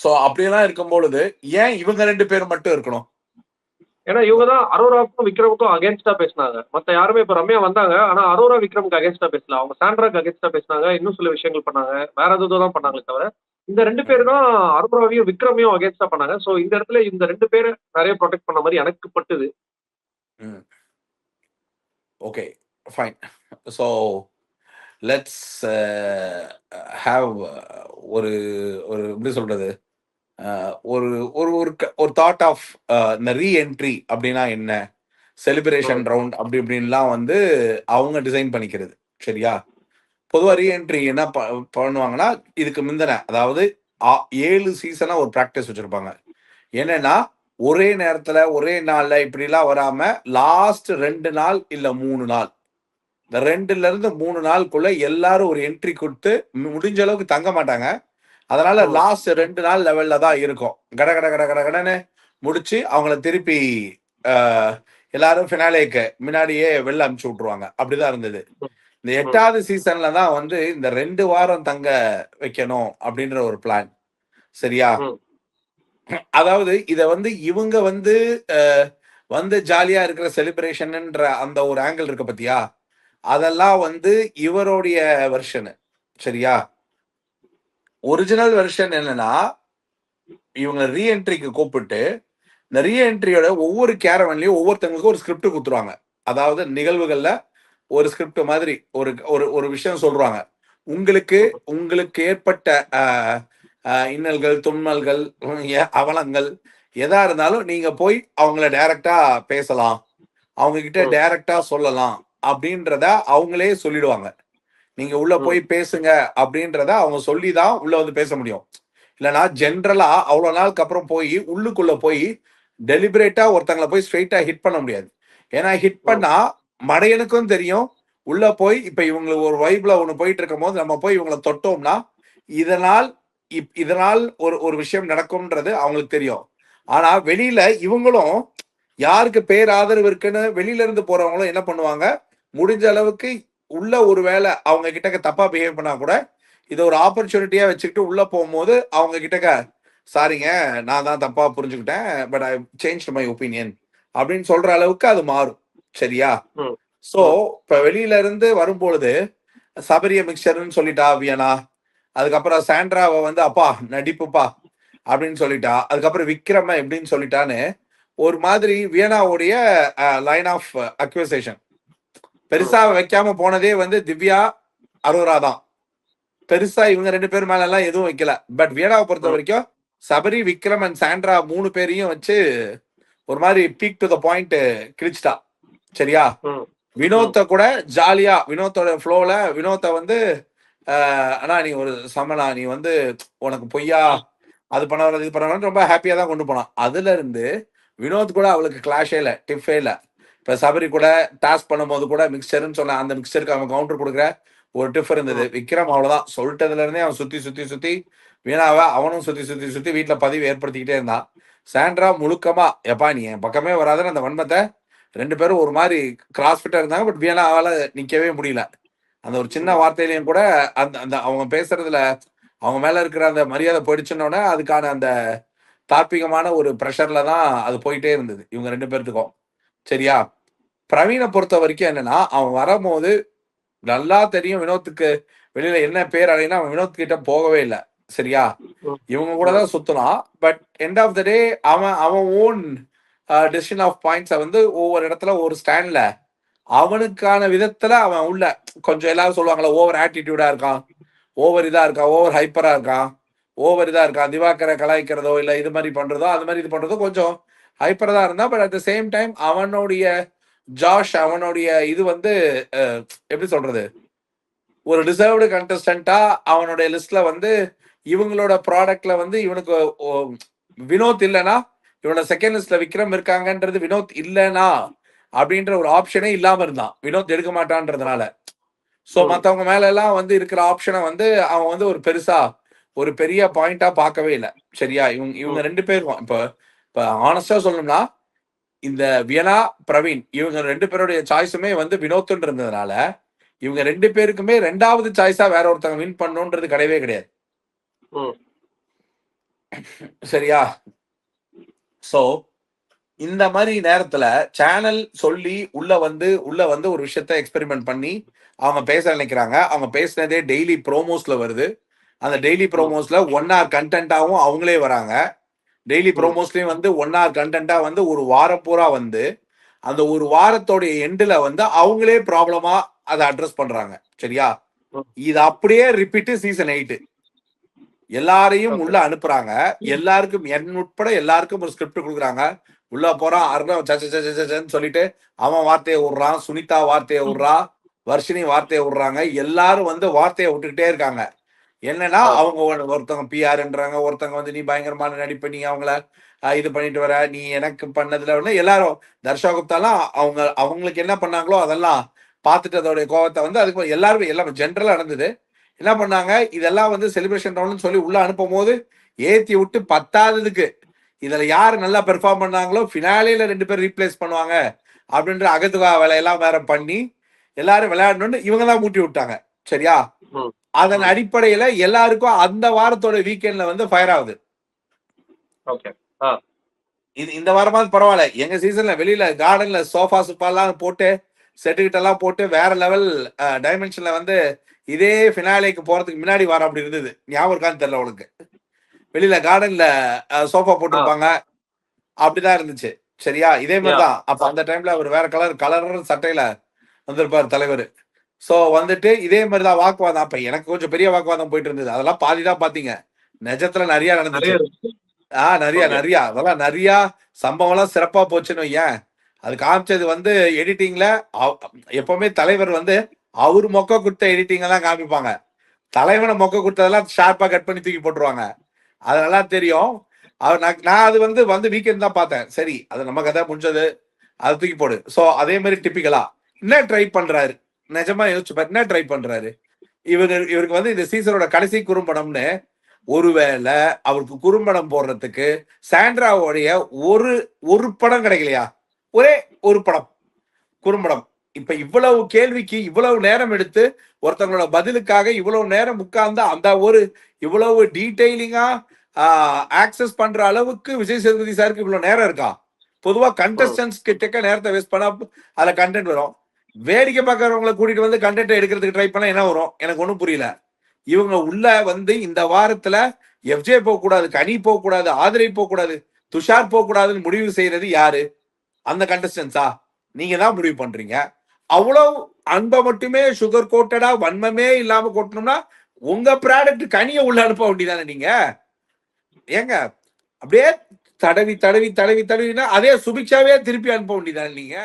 So அப்படியெல்லாம் இருக்கும் பொழுது ஏன் இவங்க 2 பேரும் மட்டும் இருக்கணும்? ஏன்னா இவங்க தான் அரோராவுக்கும் விக்ரமுக்கும் அகேன்ஸ்டா பேசினாங்க. மத்த யாருமே இப்ப ரம்யா வந்தாங்க. ஆனா அரோரா விக்ரமுக்கு அகேன்ஸ்டா பேசல. அவங்க சாண்ட்ராக்கு அகேன்ஸ்டா பேசினாங்க. இன்னும் சில விஷயங்கள் பண்ணாங்க. வேற ஏதோ தான் பண்ணாங்களே தவிர, இந்த 2 பேர் ம், தான் அரோராவையும் விக்ரமையும் அகேன்ஸ்டா பண்ணாங்க. சோ இந்த இடத்துல இந்த 2 பேர நெறைய புரொடெக்ட் பண்ண மாரி எனக்கு பட்டுது. ம். Okay, fine. So let's have ஒரு ஒரு எப்படி சொல்றது? ஒரு ஒரு ஒரு ஒரு தாட் ஆஃப் இந்த ரீஎன்ட்ரி அப்படின்னா என்ன? செலிப்ரேஷன் ம். ரவுண்ட் அப்படி இப்படின்லாம் வந்து அவங்க டிசைன் பண்ணிக்கிறது. சரியா? பொதுவா ஓகே. ரீஎன்ட்ரி என்ன பண்ணுவாங்கன்னா, இதுக்கு முந்தின அதாவது 7 சீசனா ஒரு பிராக்டிஸ் வச்சிருப்பாங்க. என்னன்னா, ஒரே நேரத்துல, ஒரே நாள்ல இப்படிலாம் வராம, லாஸ்ட் 2 நாள் இல்ல 3 நாள். இந்த 2ல இருந்து 3 நாளுக்குள்ள எல்லாரும் ஒரு என்ட்ரி குடுத்து, முடிஞ்ச அளவுக்கு தங்க மாட்டாங்க. அதனால ம். லாஸ்ட் 2 நாள் லெவல்ல தான் இருக்கும். கட கட கட கட கடன்னு முடிச்சு, அவங்கள திருப்பி அ எல்லாரும் ஃபினாலேக்கு முன்னாடியே வெளில அனுப்பிச்சு விட்டுருவாங்க. அப்படிதான் இருந்தது. ம். இந்த ம். 8வது சீசன்ல தான் வந்து இந்த 2 வாரம் தங்க வைக்கணும் அப்படின்ற ஒரு பிளான். சரியா? ம். அதாவது இத வந்து இவங்க வந்து அ வந்து ஜாலியா இருக்கிற செலிப்ரேஷன்ன்ற அந்த ஒரு ஆங்கிள் இருக்கு பாத்தியா? அதெல்லாம் வந்து இவருடைய வெர்ஷனு. சரியா? ஒரிஜினல் வெர்ஷன் என்னன்னா, இவங்க ரீஎன்ட்ரிக்கு கூப்பிட்டு, இந்த ரீஎன்ட்ரியோட ஒவ்வொரு கேரவன்லயும் ஒவ்வொருத்தவங்களுக்கும் ஒரு ஸ்கிரிப்ட் குடுத்துருவாங்க. அதாவது நிகழ்வுகள்ல ஒரு ஸ்கிரிப்ட் மாதிரி ஒரு ஒரு ஒரு விஷயம் சொல்றாங்க. உங்களுக்கு ம். உங்களுக்கு ஏற்பட்ட அ இன்னல்கள், தும்மல்கள், அவலங்கள் எதா இருந்தாலும் நீங்க போய் அவங்கள டைரக்ட்டா பேசலாம். அவங்க கிட்ட ம். டைரக்ட்டா சொல்லலாம். அப்படின்றத அவங்களே சொல்லிடுவாங்க. நீங்க உள்ள ம். போய் பேசுங்க அப்படின்றத அவங்க சொல்லி தான் உள்ள வந்து பேச முடியும். இல்லன்னா ஜெனரலா அவ்வளோ நாளுக்கு அப்புறம் போய் உள்ளுக்குள்ள போய் டெலிபரேட்டா ஒருத்தங்கள போய் ஸ்ட்ரெய்ட்டா ஹிட் பண்ண முடியாது. ஏன்னா ஹிட் ம். பண்ணா மடையனுக்கும் தெரியும். உள்ள போய் இப்ப இவங்களுக்கு ஒரு வைப்ல ஒண்ணு போயிட்டு இருக்கும்போது நம்ம போய் இவங்கள தொட்டோம்னா, இதனால் இதனால் ஒரு ஒரு விஷயம் நடக்கும்ன்றது அவங்களுக்கு தெரியும். ஆனா வெளியில இவங்களும் யாருக்கு பேர் ஆதரவு இருக்குன்னு வெளியில இருந்து போறவங்களும் என்ன பண்ணுவாங்க, முடிஞ்ச அளவுக்கு உள்ள ஒரு வேள அவங்க கிட்டக்க தப்பா பிஹேவ் பண்ணா கூட, இத ஒரு ஆப்பர்ச்சுனிட்டியா வச்சுக்கிட்டு உள்ள போம்போது அவங்க கிட்டக்க, "சாரிங்க, நான் தான் தப்பா புரிஞ்சுக்கிட்டேன். But I changed my opinion" அப்படின்னு சொல்ற அளவுக்கு அது மாறும். சரியா? ம். ஸோ, ம். இப்ப வெளியில இருந்து வரும்பொழுது, சபரிய மிக்சர்ன்னு சொல்லிட்டா வியனா. அதுக்கப்புறம் சாண்ட்ராவ வந்து, "அப்பா நடிப்புப்பா" அப்படின்னு சொல்லிட்டா. அதுக்கப்புறம் விக்ரம எப்படின்னு சொல்லிட்டான்னு, ஒரு மாதிரி வியனாவுடைய லைன் ஆஃப் அக்யூசேஷன். ம். பெருசா வைக்காம போனதே வந்து திவ்யா, அரோரா தான். பெருசா இவங்க 2 பேர் மேலலாம் எதுவும் வைக்கல. பட் வியனாவ ம். பொறுத்தவரைக்கும், சபரி, விக்ரம் அண்ட் சாண்ட்ரா 3 பேரையும் வச்சு ஒரு மாரி பீக் டூ த பாயிண்ட் கிழிச்சுட்டா. சரியா? ம். ம். வினோத்த கூட ஜாலியா வினோத்தோட ஃப்ளோல வினோத்த வந்து "அண்ணா நீ ஒரு செமண்ணா. நீ வந்து உனக்கு பொய்யா அது பண்ண வராது, இது பண்ண வராதுன்னு" ரொம்ப ஹேப்பியா தான் கொண்டு போனான். அதுலருந்து வினோத் கூட அவளுக்கு கிளாஷே இல்ல. டிஃப்பே இல்ல. இப்ப சபரி கூட டாஸ்க் பண்ணும்போது கூட மிக்ஸ்சர்ன்னு சொன்ன அந்த மிக்ஸ்சருக்கு அவன் கவுண்டர் குடுக்குற ஒரு டிஃப் இருந்தது. ம். விக்ரம் அவ்வளோதான். சொல்ட்டதுல இருந்தே அவன் சுத்தி, சுத்தி, சுத்தி வீணாவ அவனும் சுத்தி, சுத்தி, சுத்தி வீட்ல பதிவு ஏற்படுத்திக்கிட்டே இருந்தான். சாண்ட்ரா முழுக்கமா, "எப்பா நீ என் பக்கமே வராதன்னு" அந்த வன்மத்த 2 பேரும் ஒரு மாரி கிராஸ் ஃபிட்டா இருந்தாங்க. பட் வியனாவால நிக்கவே முடியல. அந்த ஒரு சின்ன ம். வார்த்தையிலயும் கூட அந்த அந்த அவங்க பேசுறதுல அவங்க மேல இருக்கிற அந்த மரியாதை போயிடுச்சுன்னோனே, அதுக்கான அந்த தார்ப்பீகமான ஒரு பிரஷர்ல தான் அது போயிட்டே இருந்தது. இவங்க 2 பேத்துக்கும். சரியா? பிரவீன பொறுத்தவரைக்கும் என்னன்னா, அவன் வரம்போது நல்லா தெரியும் வினோத்துக்கு வெளியில என்ன பேர் அலைன்னா, அவன் வினோத் கிட்ட போகவே இல்ல. சரியா? ம். இவங்க கூட ம். தான் சுத்துனான். பட் எண்ட் ஆஃப் த டே அவன் அவன் ஓன் டெசிஷன் ஆஃப் பாயிண்ட்ஸ வந்து ஒவ்வொரு இடத்துல ஒரு ஸ்டாண்ட்ல அவனுக்கான விதத்துல அவன் உள்ள கொஞ்சம் எல்லாரும் சொல்லுவாங்கல்ல, ஓவர் ஆட்டிட்யூடா இருக்கான். ஓவர் இதா இருக்கான். ஓவர் ஹைப்பரா இருக்கான். ஓவர் இதா இருக்கான். திவாகர கலாய்க்கிறதோ, இல்ல இது மாரி பண்றதோ, அது மாரி இது பண்றதோ கொஞ்சம் ஹைப்பரா தான் இருந்தான். But at the same time அவனுடைய அவனுடைய இது வந்து அ எப்படி சொல்றது? ஒரு டிசர்வ்டு கண்டஸ்டன்ட்டா அவனுடைய லிஸ்ட்ல வந்து இவங்களோட ப்ராடக்ட்ல வந்து இவனுக்கு ஒ வினோத் இல்லன்னா, இவனோட செகண்ட் லிஸ்ட்ல விக்ரம் இருக்காங்கன்றது வினோத் இல்லன்னா, அப்படின்ற ஒரு ஆப்ஷனே இல்லாம இருந்தான். வினோத் எடுக்க மாட்டான்றதுனால. சோ ம். மத்தவங்க மேலலாம் வந்து இருக்கிற ஆப்ஷன வந்து அவன் வந்து ஒரு பெருசா, ஒரு பெரிய பாயிண்ட்டா பார்க்கவே இல்ல. சரியா? இவங்க ம். 2 பேரும் இப்ப இப்ப ஹானஸ்ட்டா சொல்லணும்னா, இந்த வியனா, பிரவீன் இவங்க 2 பேருடைய சாய்ஸுமே வந்து வினோத்துன்னு இருந்ததுனால, இவங்க 2 பேருக்குமே 2வது சாய்ஸா வேற ஒருத்தங்க வின் பண்ணணும்ன்றது கிடையவே கிடையாது. ம். சரியா? சோ இந்த மாதிரி நேரத்துல சேனல் சொல்லி உள்ள வந்து ஒரு விஷயத்த எக்ஸ்பெரிமெண்ட் பண்ணி அவங்க பேச நினைக்கிறாங்க. அவங்க பேசினதே டெய்லி ப்ரோமோஸ்ல வருது. அந்த டெய்லி ம், ப்ரோமோஸ்ல 1 ஹவர் கன்டென்ட்டாவும் அவங்களே வராங்க. டெய்லி ம். ப்ரோமோஸ்லயும் வந்து 1 ஹவர் கன்டென்ட்டா வந்து ஒரு வாரம் பூரா வந்து, அந்த ஒரு வாரத்தோடைய எண்டுல வந்து அவங்களே ப்ராப்ளமா அத அட்ரஸ் பண்றாங்க. சரியா? ம். இது அப்படியே ரிப்பீட் சீசன் 8. எல்லாரையும் ஓகே. உள்ள அனுப்புறாங்க. எல்லாருக்கும் உட்பட எல்லாருக்கும் ஒரு ஸ்கிரிப்ட் குடுக்குறாங்க. உள்ள போறான். அர்ணவ் ச ச ச ச ச சன்னு சொல்லிட்டு அவன் வார்த்தைய விடுறான். சுனிதா வார்த்தைய விடுறா. வர்ஷினி வார்த்தைய விடுறாங்க. எல்லாரும் வந்து வார்த்தைய விட்டுக்கிட்டே இருக்காங்க. என்னன்னா, ஆ. அவங்க ஒருத்தவங்க பிஆர்ன்றாங்க. ஒருத்தவங்க வந்து நீ பயங்கரமான நடிப்பு. நீ அவங்கள இது பண்ணிட்டு வர. நீ எனக்கு பண்ணதுல வந்து எல்லாரும் தர்ஷா குப்தாலாம் அவங்களுக்கு என்ன பண்ணாங்களோ அதெல்லாம் பார்த்துட்டு அதோடைய கோவத்த வந்து அதுக்கு எல்லாருமே எல்லாம் ஜென்ரலா நடந்தது. என்ன பண்ணாங்க, இதெல்லாம் வந்து செலிப்ரேஷன் ரவுண்ட்னு சொல்லி உள்ள அனுப்பும்போது, ஏத்தி விட்டு 10வதுக்கு இதுல யாரு நல்லா பெர்ஃபார்ம் பண்ணாங்களோ, ஃபினாலேல 2 பேர் ரீப்ளேஸ் பண்ணுவாங்க. அப்படின்ற அகத்துவா வேலையெல்லாம் வேற பண்ணி, எல்லாரும் விளையாடணும்னு இவங்க தான் மூட்டி விட்டாங்க. சரியா? ம், அதன் ம். அடிப்படையில எல்லாருக்கும் அந்த வாரத்தோட வீக்கெண்ட்ல வந்து ஃபயர் ஆகுது. ஓகே. ஆ. இந்த வாரமாவது பரவால்ல. எங்க சீசன்ல வெளியில கார்டன்ல சோஃபா சோஃபாலாம் போட்டு, செட்டு கிட்டலாம் போட்டு வேற லெவல் டைமென்ஷன்ல வந்து இதே ஃபினாலேக்கு போறதுக்கு முன்னாடி வாரம் அப்படி இருந்தது. ஞாபகம் இருக்கான்னு தெரியல உனக்கு. வெளியில கார்டன்ல சோஃபா ஆ. போட்டிருப்பாங்க. அப்படிதான் இருந்துச்சு. சரியா? இதே மாரி யாஹ்! தான். அப்ப அந்த டைம்ல அவரு வேற கலர் சட்டையில வந்திருப்பாரு தலைவரு. சோ வந்துட்டு இதே மாரி தான் வாக்குவாதம். அப்ப எனக்கு கொஞ்சம் பெரிய வாக்குவாதம் போயிட்டு இருந்தது. அதெல்லாம் பாதி தான் பார்த்தீங்க. நிஜத்துல நெறைய நடந்துச்சு. நெறைய இருக்கு. ஓகே. நெறையா. அதெல்லாம் நெறையா சம்பவம்லாம் சிறப்பா போச்சுன்னு வையேன். அது காமிச்சது வந்து எடிட்டிங்ல அவ் எப்பவுமே தலைவர் வந்து அவரு மொக்க குடுத்த எடிட்டிங்க தான் காமிப்பாங்க. தலைவன மொக்க குடுத்ததெல்லாம் ஷார்ப்பா கட் பண்ணி தூக்கி போட்டுருவாங்க. அது நல்லா தெரியும். அவர் நான் அது வந்து வீக்கெண்ட் தான் பார்த்தேன். சரி, அது நம்ம கதை முடிஞ்சது. அத தூக்கி போடு. சோ அதே மாரி டிப்பிக்கலா என்ன ட்ரை பண்றாரு? நிஜமா யோசிச்சு பாரு. என்ன ட்ரை பண்றாரு? இவருக்கு வந்து இந்த சீசனோட கடைசி குறும்படம்னு ஒருவேள அவருக்கு குறும்படம் போடுறதுக்கு சாண்ட்ராவோடைய ஒரு ஒரு படம் கிடைக்கலையா? ஒரே ஒரு படம். குறும்படம். இப்ப இவ்வளவு கேள்விக்கு இவ்வளவு நேரம் எடுத்து ஒருத்தவங்களோட பதிலுக்காக இவ்வளவு நேரம் உட்கார்ந்து அந்த ஒரு இவ்வளவு டீடைலிங்கா ஆக்சஸ் பண்ற அளவுக்கு விஜய் சேதுபதி சாருக்கு இவ்வளவு நேரம் இருக்கா? பொதுவா ம். கண்டஸ்டன்ஸ் கிட்டக்க நேரத்தை வேஸ்ட் பண்ணா அதுல கண்டென்ட் வரும். வேடிக்கை பார்க்கறவங்களை கூட்டிட்டு வந்து கண்டென்ட் எடுக்கிறதுக்கு ட்ரை பண்ணா என்ன வரும்? எனக்கு ஒண்ணும் புரியல. இவங்க உள்ள வந்து இந்த வாரத்துல எஃப்ஜே போக கூடாது, கனி போக கூடாது, ஆதிரை போக கூடாது, துஷார் போக கூடாதுன்னு முடிவு செய்யறது யாரு? அந்த கண்டஸ்டன்ஸா? நீங்க தான் முடிவு பண்றீங்க. அவ்வளவு அன்பை மட்டுமே சுகர் கோட்டடா வன்மமே இல்லாம கொட்டணும்னா உங்க ப்ராடக்ட் கனிய உள்ள அனுப்ப வேண்டியதானே நீங்க? ஏங்க அப்படியே தடவி தடவி தடவி தடவினா அதே சுபிக்ஷாவே திருப்பி அனுப்ப வேண்டியதானே நீங்க?